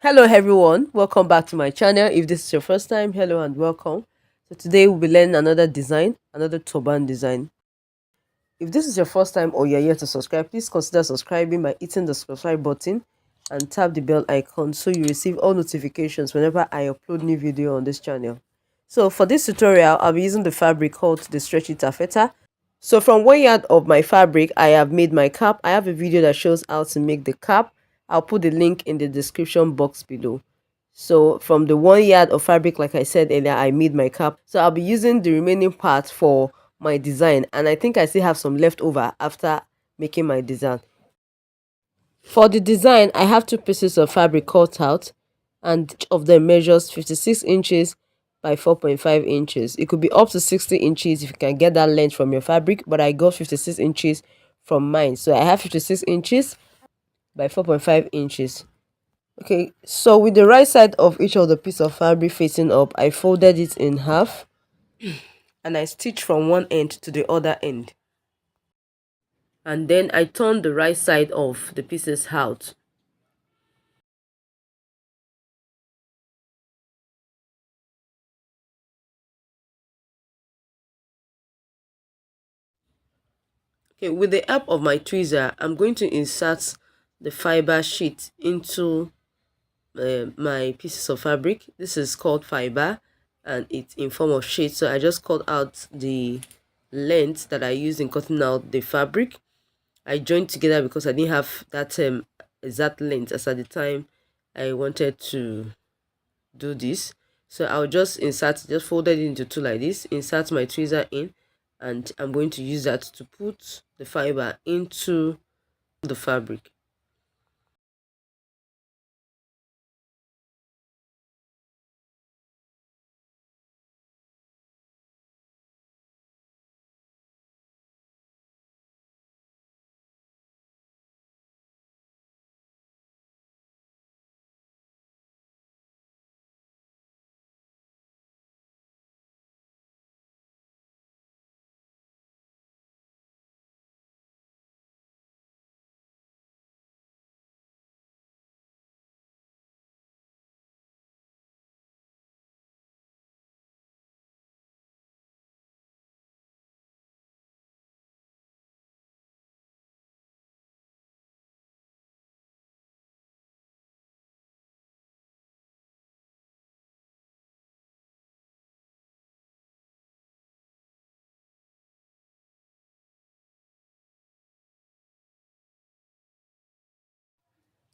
Hello everyone, welcome back to my channel. If this is your first time, hello and welcome. So today we'll be learning another design, another turban design. If this is your first time or you're here to subscribe, please consider subscribing by hitting the subscribe button and tap the bell icon so you receive all notifications whenever I upload new video on this channel. So for this tutorial, I'll be using the fabric called the stretchy taffeta. So from 1 yard of my fabric, I have made my cap. I have a video that shows how to make the cap. I'll put the link in the description box below. So from the 1 yard of fabric, like I said earlier, I made my cap. So I'll be using the remaining part for my design. And I think I still have some left over after making my design. For the design, I have two pieces of fabric cut out, and each of them measures 56 inches by 4.5 inches. It could be up to 60 inches if you can get that length from your fabric, but I got 56 inches from mine. So I have 56 inches by 4.5 inches. Okay, so with the right side of each of the piece of fabric facing up, I folded it in half and I stitched from one end to the other end. And then I turned the right side of the pieces out. Okay, with the help of my tweezer, I'm going to insert the fiber sheet into my pieces of fabric. This is called fiber and it's in form of sheet. So I just cut out the length that I used in cutting out the fabric. I joined together because I didn't have that exact length as at the time I wanted to do this. So I'll just fold it into two like this, insert my tweezer in, and I'm going to use that to put the fiber into the fabric.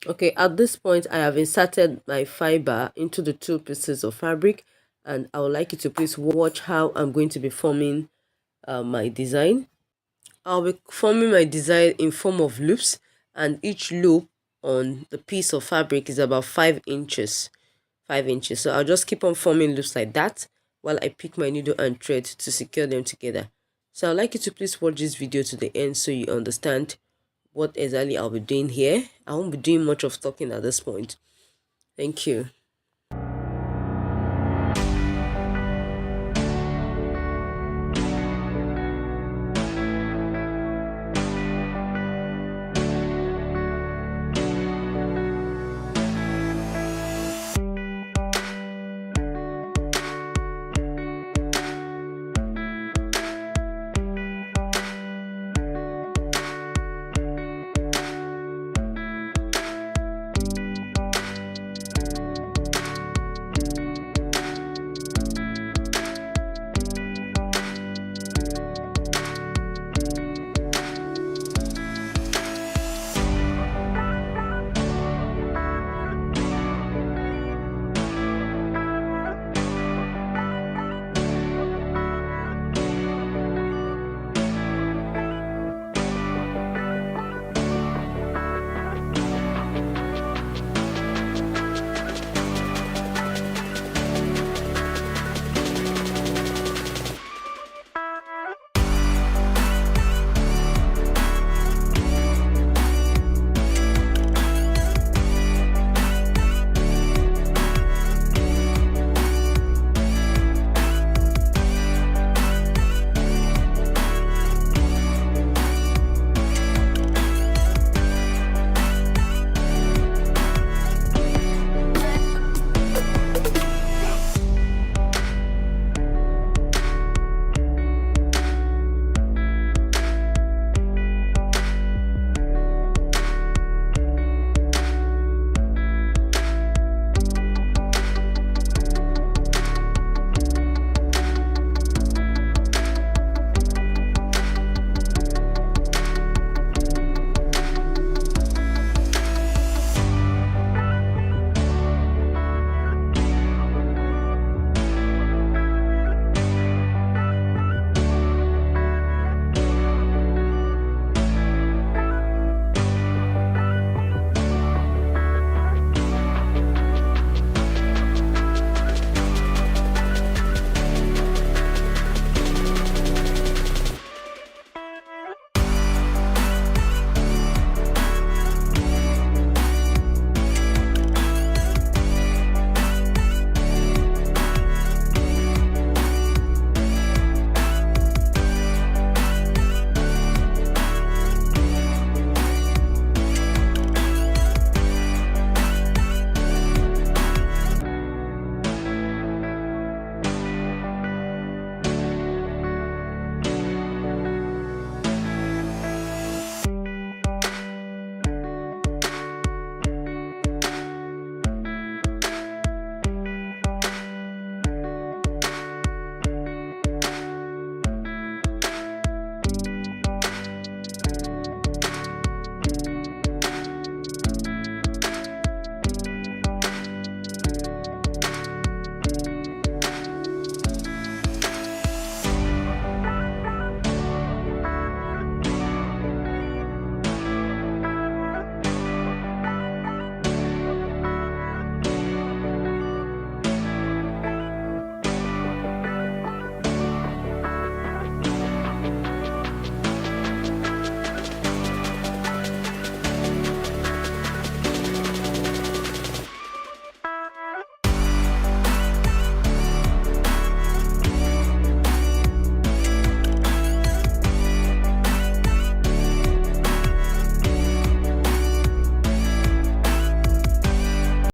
Okay, at this point I have inserted my fiber into the two pieces of fabric, and I would like you to please watch how I'm going to be forming my design. I'll be forming my design in form of loops, and each loop on the piece of fabric is about 5 inches. 5 inches. So I'll just keep on forming loops like that while I pick my needle and thread to secure them together. So I'd like you to please watch this video to the end so you understand what exactly I'll be doing here. I won't be doing much of talking at this point. Thank you.